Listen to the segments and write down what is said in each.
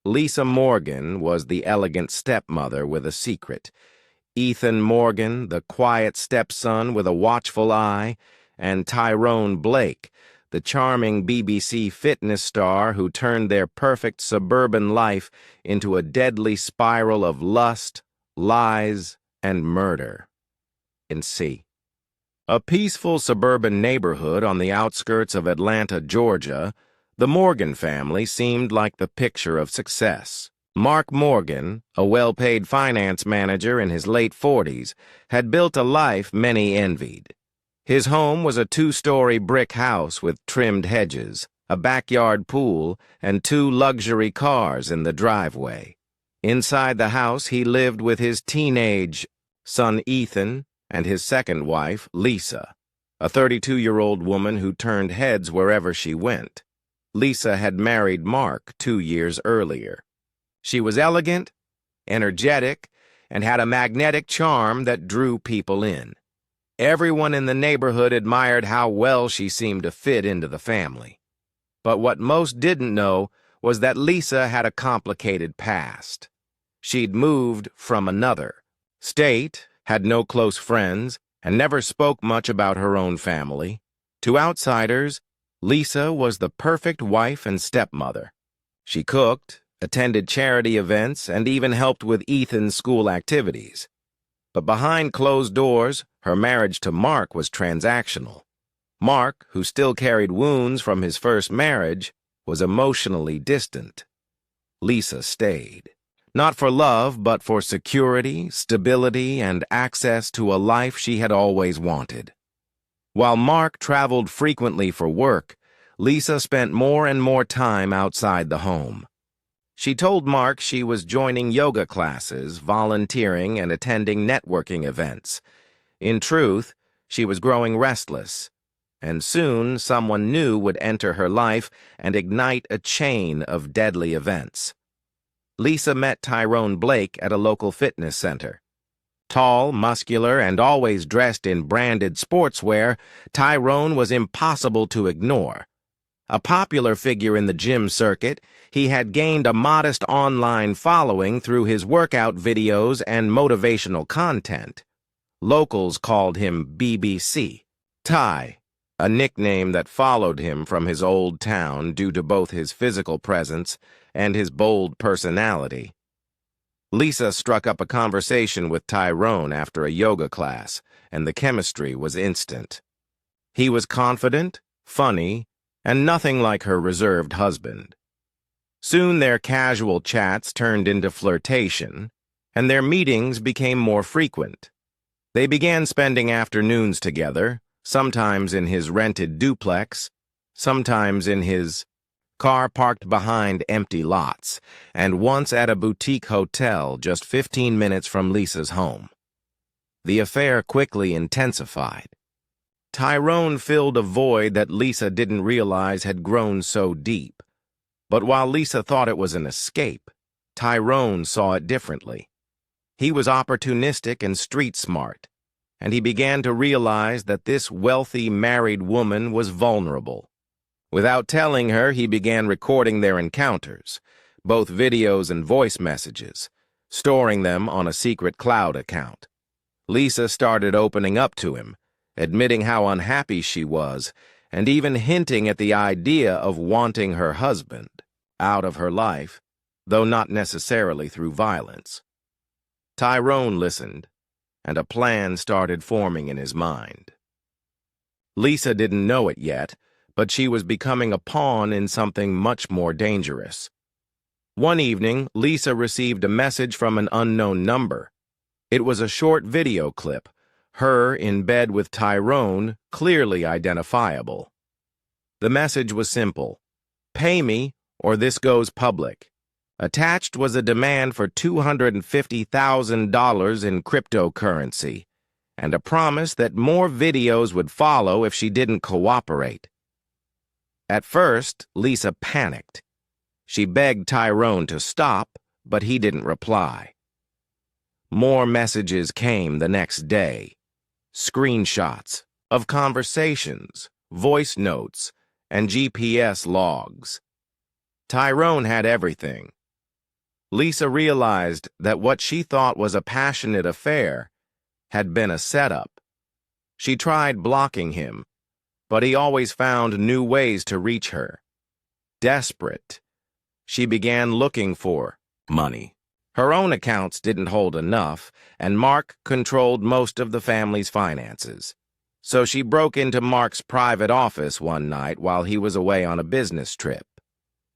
Lisa Morgan was the elegant stepmother with a secret. Ethan Morgan, the quiet stepson with a watchful eye, and Tyrone Blake, the charming BBC fitness star who turned their perfect suburban life into a deadly spiral of lust, lies, and murder. In C. A peaceful suburban neighborhood on the outskirts of Atlanta, Georgia, the Morgan family seemed like the picture of success. Mark Morgan, a well-paid finance manager in his late 40s, had built a life many envied. His home was a 2-story brick house with trimmed hedges, a backyard pool, and 2 luxury cars in the driveway. Inside the house, he lived with his teenage son Ethan and his second wife, Lisa, a 32-year-old woman who turned heads wherever she went. Lisa had married Mark 2 years earlier. She was elegant, energetic, and had a magnetic charm that drew people in. Everyone in the neighborhood admired how well she seemed to fit into the family. But what most didn't know was that Lisa had a complicated past. She'd moved from another state, had no close friends, and never spoke much about her own family. To outsiders, Lisa was the perfect wife and stepmother. She cooked, attended charity events, and even helped with Ethan's school activities. But behind closed doors, her marriage to Mark was transactional. Mark, who still carried wounds from his first marriage, was emotionally distant. Lisa stayed. Not for love, but for security, stability, and access to a life she had always wanted. While Mark traveled frequently for work, Lisa spent more and more time outside the home. She told Mark she was joining yoga classes, volunteering, and attending networking events. In truth, she was growing restless, and soon someone new would enter her life and ignite a chain of deadly events. Lisa met Tyrone Blake at a local fitness center. Tall, muscular, and always dressed in branded sportswear, Tyrone was impossible to ignore. A popular figure in the gym circuit, he had gained a modest online following through his workout videos and motivational content. Locals called him BBC, Ty, a nickname that followed him from his old town due to both his physical presence and his bold personality. Lisa struck up a conversation with Tyrone after a yoga class, and the chemistry was instant. He was confident, funny, and nothing like her reserved husband. Soon their casual chats turned into flirtation, and their meetings became more frequent. They began spending afternoons together, sometimes in his rented duplex, sometimes in his car parked behind empty lots, and once at a boutique hotel just 15 minutes from Lisa's home. The affair quickly intensified. Tyrone filled a void that Lisa didn't realize had grown so deep. But while Lisa thought it was an escape, Tyrone saw it differently. He was opportunistic and street-smart, and he began to realize that this wealthy married woman was vulnerable. Without telling her, he began recording their encounters, both videos and voice messages, storing them on a secret cloud account. Lisa started opening up to him, admitting how unhappy she was, and even hinting at the idea of wanting her husband out of her life, though not necessarily through violence. Tyrone listened, and a plan started forming in his mind. Lisa didn't know it yet, but she was becoming a pawn in something much more dangerous. One evening, Lisa received a message from an unknown number. It was a short video clip, her in bed with Tyrone, clearly identifiable. The message was simple: "Pay me, or this goes public." Attached was a demand for $250,000 in cryptocurrency, and a promise that more videos would follow if she didn't cooperate. At first, Lisa panicked. She begged Tyrone to stop, but he didn't reply. More messages came the next day. Screenshots of conversations, voice notes, and GPS logs. Tyrone had everything: Lisa realized that what she thought was a passionate affair had been a setup. She tried blocking him, but he always found new ways to reach her. Desperate, she began looking for money. Her own accounts didn't hold enough, and Mark controlled most of the family's finances. So she broke into Mark's private office one night while he was away on a business trip.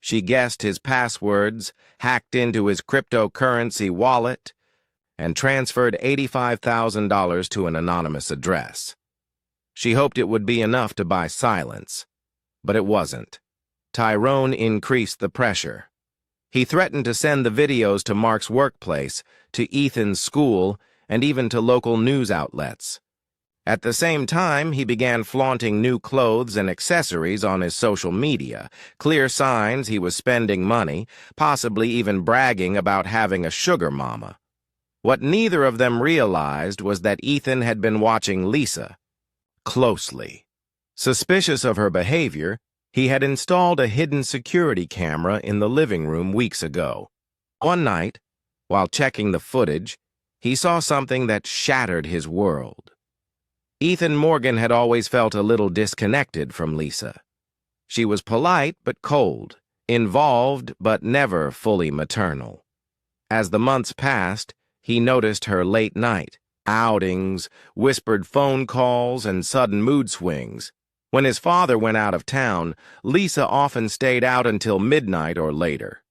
She guessed his passwords, hacked into his cryptocurrency wallet, and transferred $85,000 to an anonymous address. She hoped it would be enough to buy silence, but it wasn't. Tyrone increased the pressure. He threatened to send the videos to Mark's workplace, to Ethan's school, and even to local news outlets. At the same time, he began flaunting new clothes and accessories on his social media, clear signs he was spending money, possibly even bragging about having a sugar mama. What neither of them realized was that Ethan had been watching Lisa closely. Suspicious of her behavior, he had installed a hidden security camera in the living room weeks ago. One night, while checking the footage, he saw something that shattered his world. Ethan Morgan had always felt a little disconnected from Lisa. She was polite but cold, involved but never fully maternal. As the months passed, he noticed her late night outings, whispered phone calls, and sudden mood swings. When his father went out of town, Lisa often stayed out until midnight or later.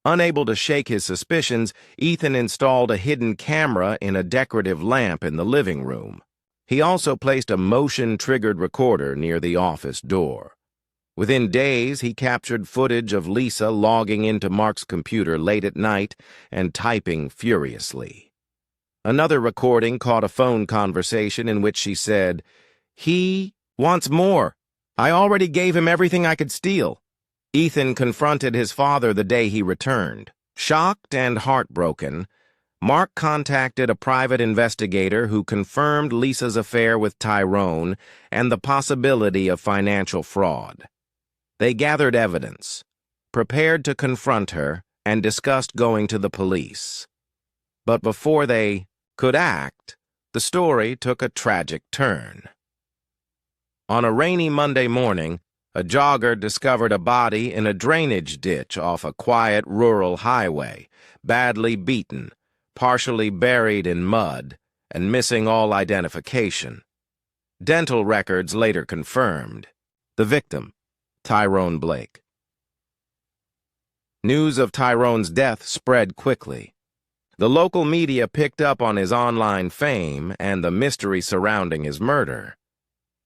Unable to shake his suspicions, Ethan installed a hidden camera in a decorative lamp in the living room. He also placed a motion-triggered recorder near the office door. Within days, he captured footage of Lisa logging into Mark's computer late at night and typing furiously. Another recording caught a phone conversation in which she said, "He wants more. I already gave him everything I could steal." Ethan confronted his father the day he returned. Shocked and heartbroken, Mark contacted a private investigator who confirmed Lisa's affair with Tyrone and the possibility of financial fraud. They gathered evidence, prepared to confront her, and discussed going to the police. But before they could act, the story took a tragic turn. On a rainy Monday morning, a jogger discovered a body in a drainage ditch off a quiet rural highway, badly beaten, partially buried in mud, and missing all identification. Dental records later confirmed the victim, Tyrone Blake. News of Tyrone's death spread quickly. The local media picked up on his online fame and the mystery surrounding his murder.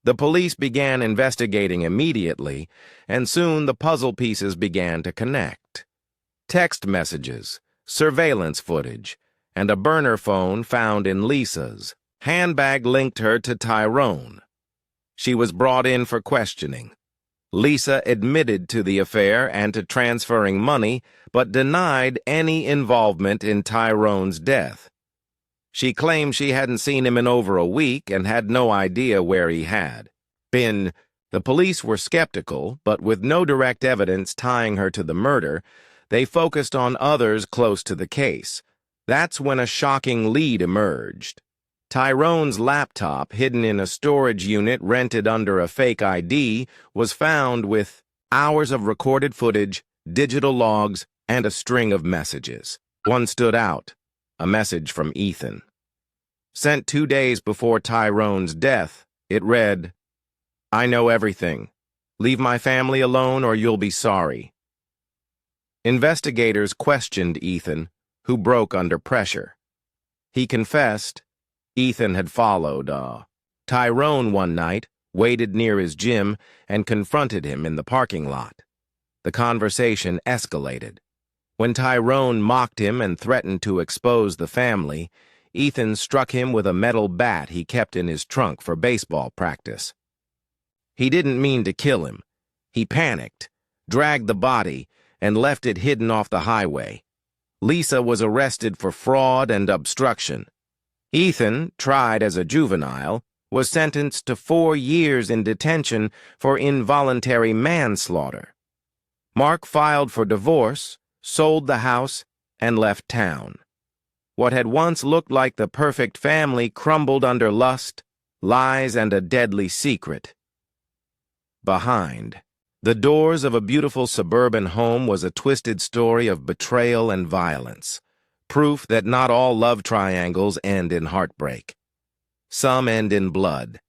The police began investigating immediately, and soon the puzzle pieces began to connect. Text messages, surveillance footage, and a burner phone found in Lisa's handbag linked her to Tyrone. She was brought in for questioning. Lisa admitted to the affair and to transferring money, but denied any involvement in Tyrone's death. She claimed she hadn't seen him in over a week and had no idea where he had been. The police were skeptical, but with no direct evidence tying her to the murder, they focused on others close to the case. That's when a shocking lead emerged. Tyrone's laptop, hidden in a storage unit rented under a fake ID, was found with hours of recorded footage, digital logs, and a string of messages. One stood out, a message from Ethan. Sent 2 days before Tyrone's death, it read, "I know everything. Leave my family alone or you'll be sorry." Investigators questioned Ethan, who broke under pressure. He confessed Ethan had followed Tyrone one night, waited near his gym, and confronted him in the parking lot. The conversation escalated. When Tyrone mocked him and threatened to expose the family, Ethan struck him with a metal bat he kept in his trunk for baseball practice. He didn't mean to kill him. He panicked, dragged the body, and left it hidden off the highway. Lisa was arrested for fraud and obstruction. Ethan, tried as a juvenile, was sentenced to 4 years in detention for involuntary manslaughter. Mark filed for divorce, sold the house, and left town. What had once looked like the perfect family crumbled under lust, lies, and a deadly secret. Behind the doors of a beautiful suburban home was a twisted story of betrayal and violence, proof that not all love triangles end in heartbreak. Some end in blood,